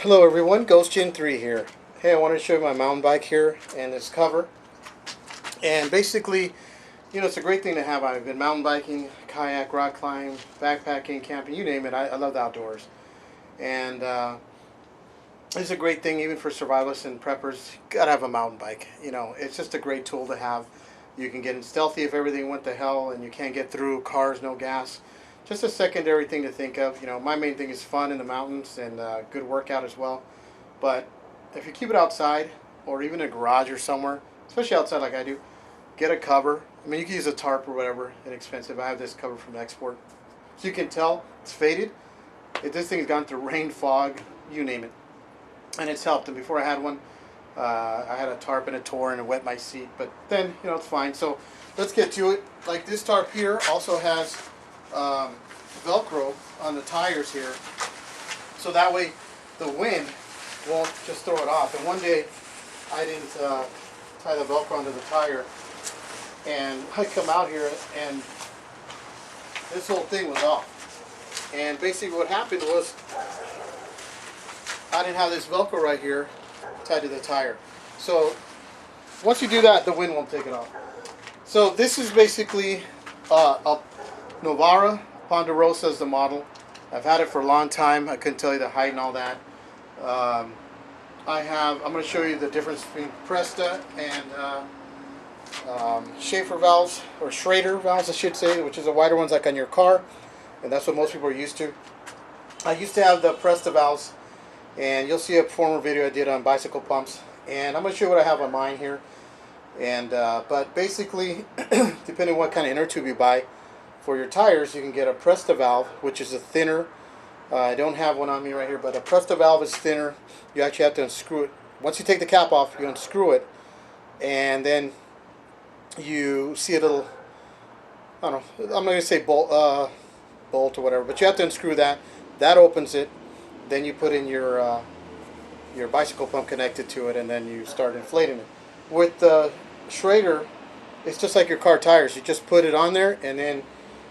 Hello everyone, Ghost Gen 3 here. Hey, I wanted to show you my mountain bike here and this cover. And basically, it's a great thing to have. I've been mountain biking, kayak, rock climb, backpacking, camping, you name it. I love the outdoors. And it's a great thing even for survivalists and preppers. You gotta have a mountain bike. It's just a great tool to have. You can get in stealthy if everything went to hell and you can't get through, cars, no gas. Just a secondary thing to think of. My main thing is fun in the mountains and good workout as well. But if you keep it outside or even in a garage or somewhere, especially outside like I do, get a cover. I mean, you can use a tarp or whatever, inexpensive. I have this cover from export. So you can tell it's faded. This thing's gone through rain, fog, you name it. And it's helped. And before I had one, I had a tarp and it tore and it wet my seat. But then, it's fine. So let's get to it. Like this tarp here also has Velcro on the tires here. So that way the wind won't just throw it off. And one day I didn't tie the Velcro onto the tire, and I come out here and this whole thing was off. And basically what happened was I didn't have this Velcro right here tied to the tire. So once you do that, the wind won't take it off. So this is basically a Novara Ponderosa is the model. I've had it for a long time. I couldn't tell you the height and all that. I'm going to show you the difference between Presta and Schaefer valves, or Schrader valves I should say, which is the wider ones like on your car, and that's what most people are used to. I used to have the Presta valves, and you'll see a former video I did on bicycle pumps, and I'm going to show you what I have on mine here. And but basically, depending on what kind of inner tube you buy for your tires, you can get a Presta valve, which is a thinner. I don't have one on me right here, but a Presta valve is thinner. You actually have to unscrew it. Once you take the cap off, you unscrew it, and then you see a little, I don't know, I'm not going to say bolt or whatever, but you have to unscrew that. That opens it. Then you put in your bicycle pump connected to it, and then you start inflating it. With the Schrader, it's just like your car tires. You just put it on there and then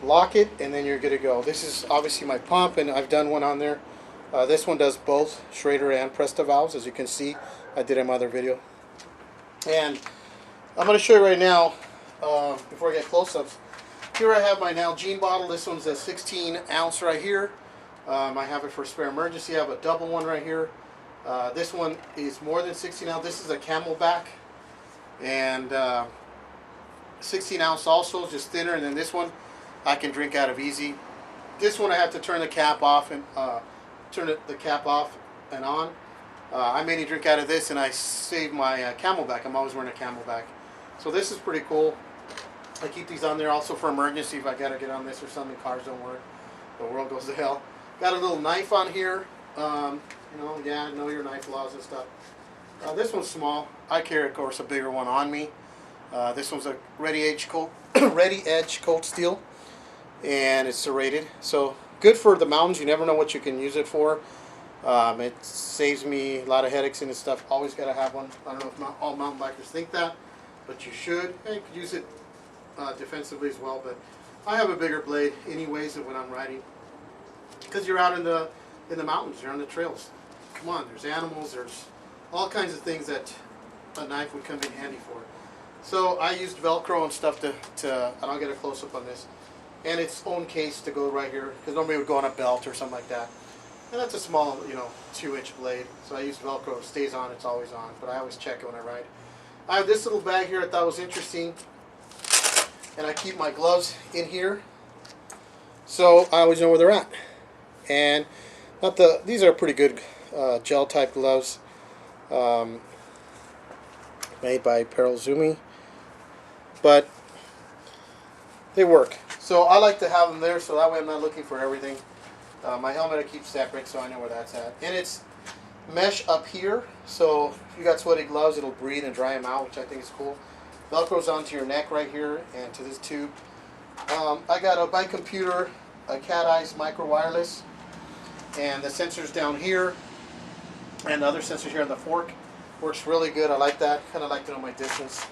lock it, and then you're good to go. This is obviously my pump, and I've done one on there. This one does both Schrader and Presta valves, as you can see. I did in my other video. And I'm going to show you right now, before I get close-ups. Here I have my Nalgene bottle. This one's a 16 ounce right here. I have it for spare emergency. I have a double one right here. This one is more than 16 ounce. This is a Camelback, and 16 ounce also, just thinner. And then this one I can drink out of easy. This one I have to turn the cap off and turn the cap off and on. I mainly drink out of this, and I save my Camelback. I'm always wearing a Camelback. So this is pretty cool. I keep these on there also for emergency if I gotta get on this or something. Cars don't work, the world goes to hell. Got a little knife on here. Yeah, know your knife laws and stuff. This one's small. I carry, of course, a bigger one on me. This one's a Ready Edge cold steel, and it's serrated. So good for the mountains. You never know what you can use it for. It saves me a lot of headaches and stuff. Always got to have one. I don't know if not all mountain bikers think that, but you should. You could use it defensively as well. But I have a bigger blade anyways when I'm riding, because you're out in the mountains, you're on the trails. Come on, there's animals, there's all kinds of things that a knife would come in handy for. So I used Velcro and stuff and I'll get a close-up on this, and its own case to go right here, because normally it would go on a belt or something like that. And that's a small, 2-inch blade. So I use Velcro. It stays on, it's always on, but I always check it when I ride. I have this little bag here I thought was interesting, and I keep my gloves in here, so I always know where they're at. And these are pretty good gel type gloves, made by Perelzumi, but they work. So I like to have them there, so that way I'm not looking for everything. My helmet I keep separate, so I know where that's at. And it's mesh up here, so if you got sweaty gloves, it'll breathe and dry them out, which I think is cool. Velcro's onto your neck right here and to this tube. I got a bike computer, a Cat Eyes micro wireless, and the sensors down here, and the other sensors here on the fork. Works really good. I like that. Kind of like to know my distance.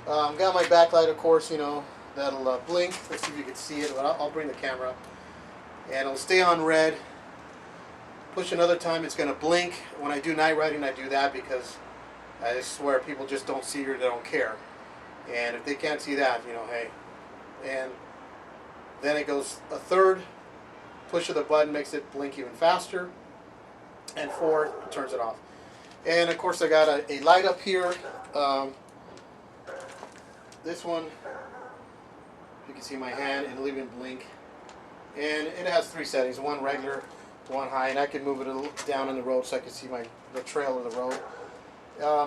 Got my backlight, of course, that'll blink. Let's see if you can see it. But I'll bring the camera up. And it'll stay on red Push another time, it's going to blink. When I do night riding, I do that because I swear people just don't see or they don't care. And if they can't see that, you know, hey. And then it goes a third. Push of the button makes it blink even faster. And 4 turns it off. And of course I got a light up here. This one, you can see my hand, it'll even blink. And it has 3 settings, one regular, one high, and I can move it a little down on the road so I can see the trail of the road.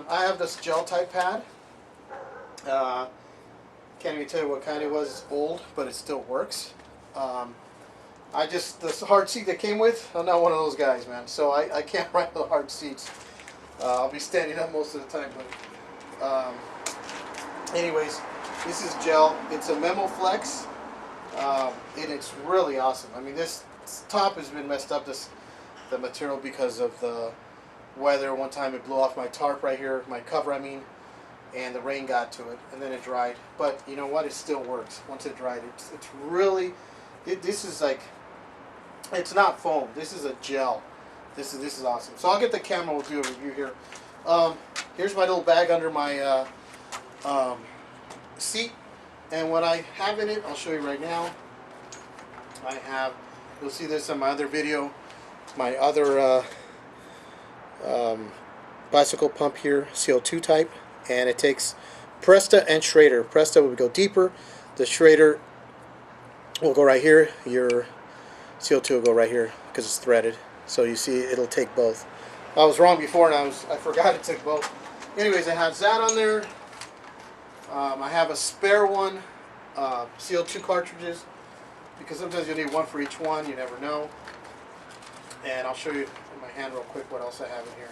I have this gel type pad. Can't even tell you what kind it was. It's old, but it still works. The hard seat that came with, I'm not one of those guys, man. So I can't ride the hard seats. I'll be standing up most of the time. But anyways, this is gel. It's a Memo Flex, and it's really awesome. I mean, this top has been messed up, the material, because of the weather. One time it blew off my tarp right here, my cover, I mean, and the rain got to it, and then it dried. But you know what? It still works. Once it dried, it's really. This is like. It's not foam. This is a gel. This is awesome. So I'll get the camera. We'll do a review here. Here's my little bag under my seat, and what I have in it, I'll show you right now. I have. You'll see this in my other video. My other bicycle pump here, CO2 type, and it takes Presta and Schrader. Presta will go deeper. The Schrader will go right here. Your CO2 will go right here because it's threaded. So you see, it'll take both. I was wrong before, and I forgot it took both. Anyways, it has that on there. I have a spare one, CO2 cartridges, because sometimes you need one for each one. You never know. And I'll show you in my hand real quick what else I have in here.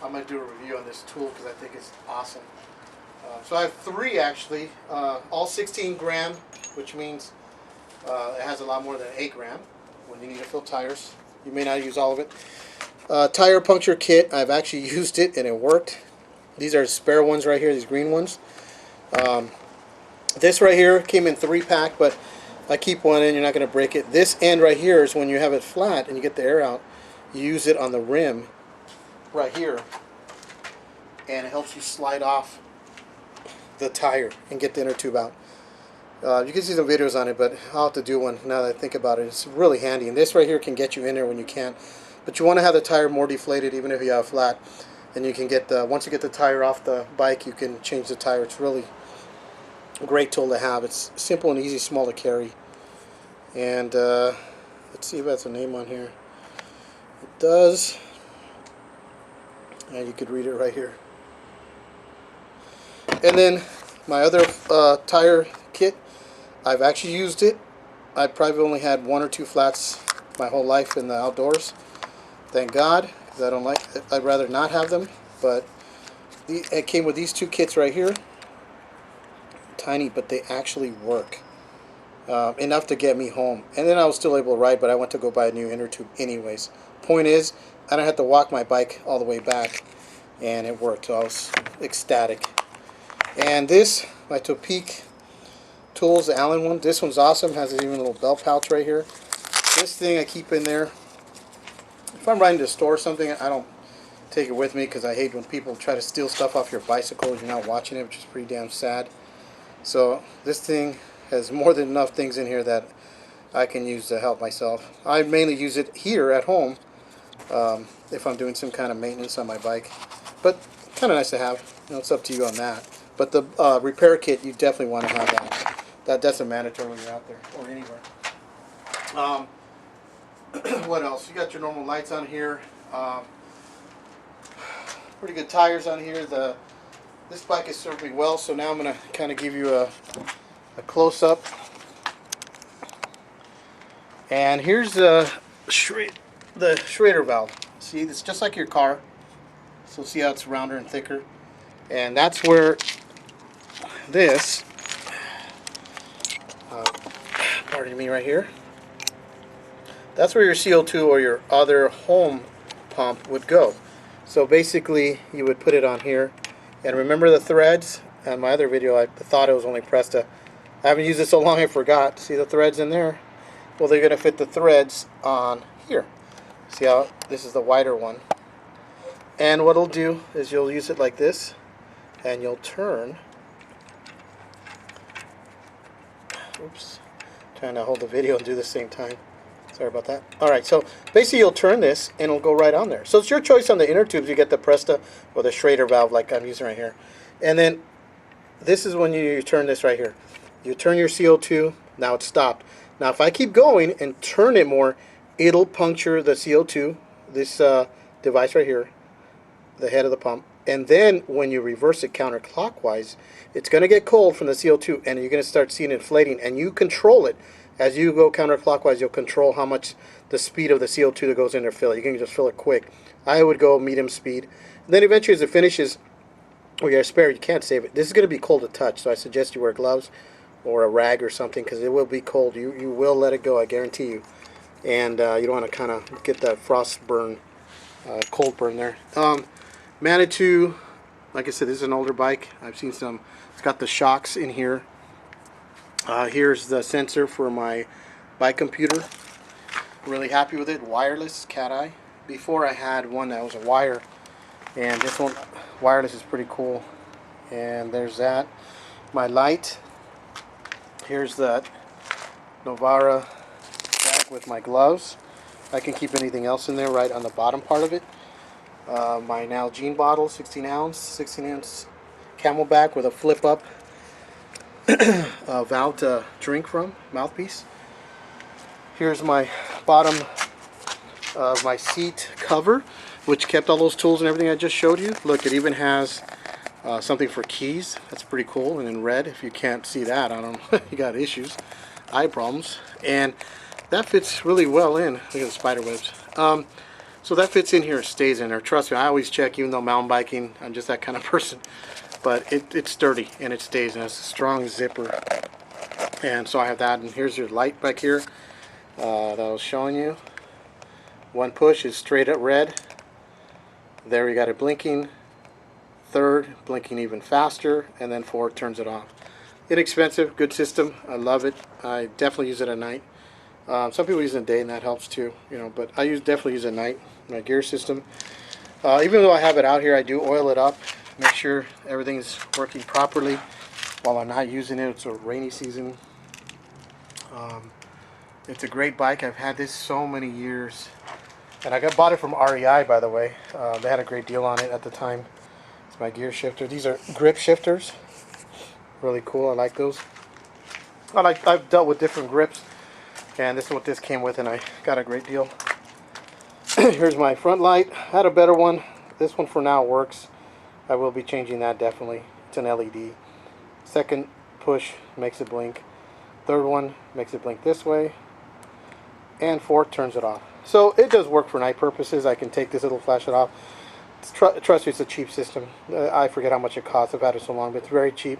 I'm going to do a review on this tool because I think it's awesome. So I have 3 actually, all 16 gram, which means it has a lot more than 8 gram when you need to fill tires. You may not use all of it. Tire puncture kit, I've actually used it and it worked. These are spare ones right here, these green ones. This right here came in 3-pack, but I keep one in, you're not going to break it. This end right here is when you have it flat and you get the air out, you use it on the rim right here, and it helps you slide off the tire and get the inner tube out. You can see some videos on it, but I'll have to do one now that I think about it. It's really handy, and this right here can get you in there when you can't. But you want to have the tire more deflated, even if you have flat. And you can get once you get the tire off the bike, you can change the tire. It's really a great tool to have. It's simple and easy, small to carry. And let's see if that's a name on here. It does. And you could read it right here. And then my other tire kit, I've actually used it. I probably only had 1 or 2 flats my whole life in the outdoors. Thank God, because I don't like it. I'd rather not have them. But it came with these 2 kits right here. Tiny, but they actually work. Enough to get me home. And then I was still able to ride, but I went to go buy a new inner tube anyways. Point is, I don't have to walk my bike all the way back. And it worked, so I was ecstatic. And this, my Topeak Tools, the Allen one. This one's awesome. Has even a little belt pouch right here. This thing I keep in there. If I'm riding to the store or something, I don't take it with me because I hate when people try to steal stuff off your bicycle and you're not watching it, which is pretty damn sad. So this thing has more than enough things in here that I can use to help myself. I mainly use it here at home if I'm doing some kind of maintenance on my bike. But kind of nice to have. You know, it's up to you on that. But the repair kit, you definitely want to have that. That's a mandatory when you're out there or anywhere. What else? You got your normal lights on here. Pretty good tires on here. This bike has served me well, so now I'm going to kind of give you a close-up. And here's the Schrader valve. See, it's just like your car. So see how it's rounder and thicker. And that's where this, pardon me, right here, that's where your CO2 or your other home pump would go. So basically you would put it on here, and remember the threads? On my other video I thought it was only Presta. I haven't used it so long I forgot. See the threads in there? Well, they're going to fit the threads on here. See how this is the wider one. And what it'll do is you'll use it like this, and you'll turn. Oops, trying to hold the video and do the same time. Sorry about that. Alright, so basically you'll turn this and it'll go right on there. So it's your choice on the inner tubes. You get the Presta or the Schrader valve like I'm using right here. And then this is when you turn this right here. You turn your CO2, now it's stopped. Now if I keep going and turn it more, it'll puncture the CO2, this device right here, the head of the pump. And then when you reverse it counterclockwise, it's going to get cold from the CO2 and you're going to start seeing inflating, and you control it. As you go counterclockwise, you'll control how much the speed of the CO2 that goes in there fill it. You can just fill it quick. I would go medium speed. And then eventually as it finishes, or you have spare, you can't save it. This is going to be cold to touch, so I suggest you wear gloves or a rag or something, because it will be cold. You will let it go, I guarantee you. And you don't want to kind of get that frost burn, cold burn there. Manitou, like I said, this is an older bike. I've seen some. It's got the shocks in here. Here's the sensor for my bike computer. Really happy with it. Wireless, cat eye. Before I had one that was a wire, and this one wireless is pretty cool. And there's that. My light. Here's that Novara bag with my gloves. I can keep anything else in there right on the bottom part of it. My Nalgene bottle, 16 ounce Camelback with a flip up valve to drink from, mouthpiece. Here's my bottom of my seat cover, which kept all those tools and everything I just showed you. Look, it even has something for keys. That's pretty cool, and in red. If you can't see that, I don't know, you got issues, eye problems. And that fits really well in. Look at the spider webs. So that fits in here, it stays in there. Trust me, I always check, even though mountain biking, I'm just that kind of person. But it's sturdy and it stays, and it's a strong zipper. And so I have that, and here's your light back here that I was showing you. One push is straight up red. There you got it blinking. Third, blinking even faster, and then fourth turns it off. Inexpensive, good system. I love it. I definitely use it at night. Some people use it at day, and that helps too, you know. But I definitely use it at night. My gear system. Even though I have it out here, I do oil it up, make sure everything's working properly while I'm not using it. It's a rainy season. It's a great bike. I've had this so many years, and I bought it from REI, by the way. They had a great deal on it at the time. It's my gear shifter. These are grip shifters. Really cool. I like those. I've dealt with different grips, and this is what this came with, and I got a great deal. Here's my front light. I had a better one. This one for now works. I will be changing that definitely. It's an LED. Second push makes it blink. Third one makes it blink this way. And fourth turns it off. So it does work for night purposes. I can take this, it'll flash it off. Trust me, it's a cheap system. I forget how much it costs. I've had it so long, but it's very cheap.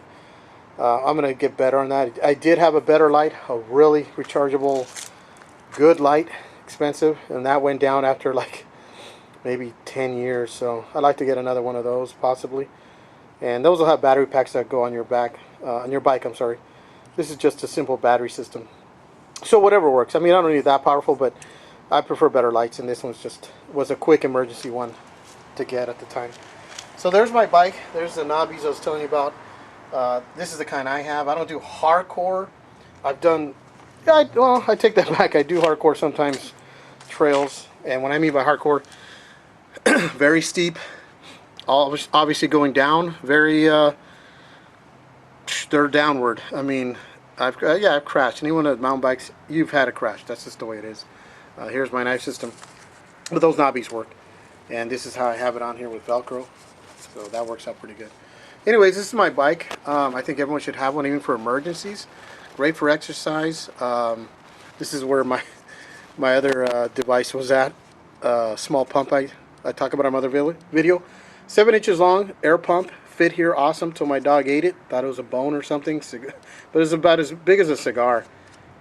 I'm going to get better on that. I did have a better light, a really rechargeable, good light, expensive, and that went down after like maybe 10 years. So I'd like to get another one of those possibly. And those will have battery packs that go on your back, on your bike. I'm sorry. This is just a simple battery system. So whatever works. I mean, I don't need that powerful, but I prefer better lights, and this was a quick emergency one to get at the time. So there's my bike. There's the knobbies I was telling you about. This is the kind I have. I don't do hardcore. I've done, well, I take that back. I do hardcore sometimes, trails. And when I mean by hardcore, very steep, obviously going down, very, they're downward. I mean, I've crashed. Anyone with mountain bikes, you've had a crash. That's just the way it is. Here's my knife system. But those knobbies work. And this is how I have it on here with Velcro. So that works out pretty good. Anyways, this is my bike. I think everyone should have one, even for emergencies. Great for exercise. This is where my other device was at. Small pump I talk about on my other video. 7 inches long, air pump. Fit here, awesome, till my dog ate it. Thought it was a bone or something. But it's about as big as a cigar.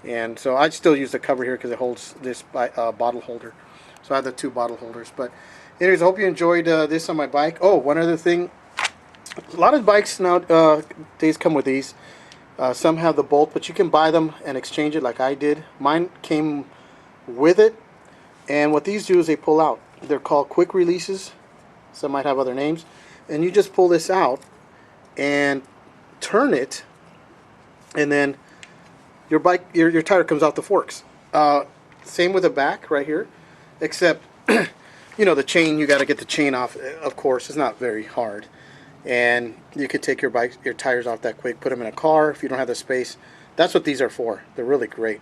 And so I still use the cover here because it holds this bottle holder. So I have the 2 bottle holders. But anyways, I hope you enjoyed this on my bike. Oh, one other thing. A lot of bikes nowadays come with these. Some have the bolt, but you can buy them and exchange it like I did. Mine came with it, And what these do is they pull out. They're called quick releases. Some might have other names. And you just pull this out and turn it, and then your bike, your tire comes off the forks. Same with the back right here, except you know, the chain, you got to get the chain off. Of course, it's not very hard, and you could take your tires off that quick. Put them in a car if you don't have the space. That's what these are for. They're really great.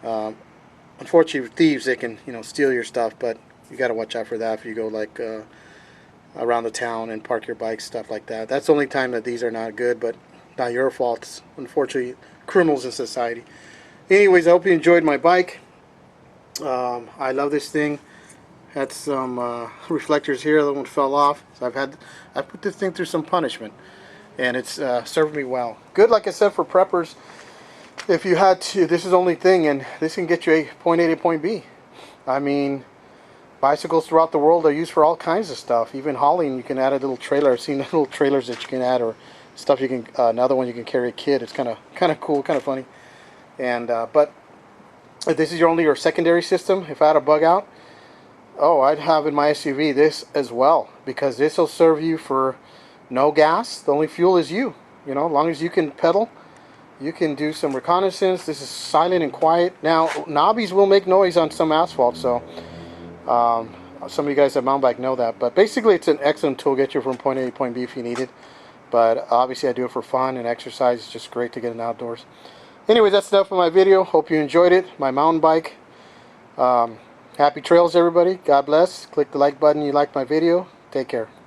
Unfortunately, with thieves, they can, you know, steal your stuff, but you got to watch out for that if you go like around the town and park your bike, stuff like that. That's the only time that these are not good, but not your fault. It's, unfortunately, criminals in society. Anyways, I hope you enjoyed my bike. I love this thing. Had some reflectors here. The other one fell off, so I put this thing through some punishment, and it's served me well. Good, like I said, for preppers. If you had to, this is the only thing, and this can get you a point A to point B. I mean, bicycles throughout the world are used for all kinds of stuff. Even hauling, you can add a little trailer. I've seen little trailers that you can add, or stuff you can. Another one you can carry a kid. It's kind of cool, kind of funny. And but if this is your secondary system, if I had a bug out, oh, I'd have in my SUV this as well, because this will serve you for no gas. The only fuel is you. You know, as long as you can pedal, you can do some reconnaissance. This is silent and quiet. Now, knobbies will make noise on some asphalt, so some of you guys that mountain bike know that. But basically, it's an excellent tool to get you from point A to point B if you need it. But obviously, I do it for fun and exercise. It's just great to get in outdoors. Anyways, that's enough for my video. Hope you enjoyed it. My mountain bike. Happy trails, everybody. God bless. Click the like button if you liked my video. Take care.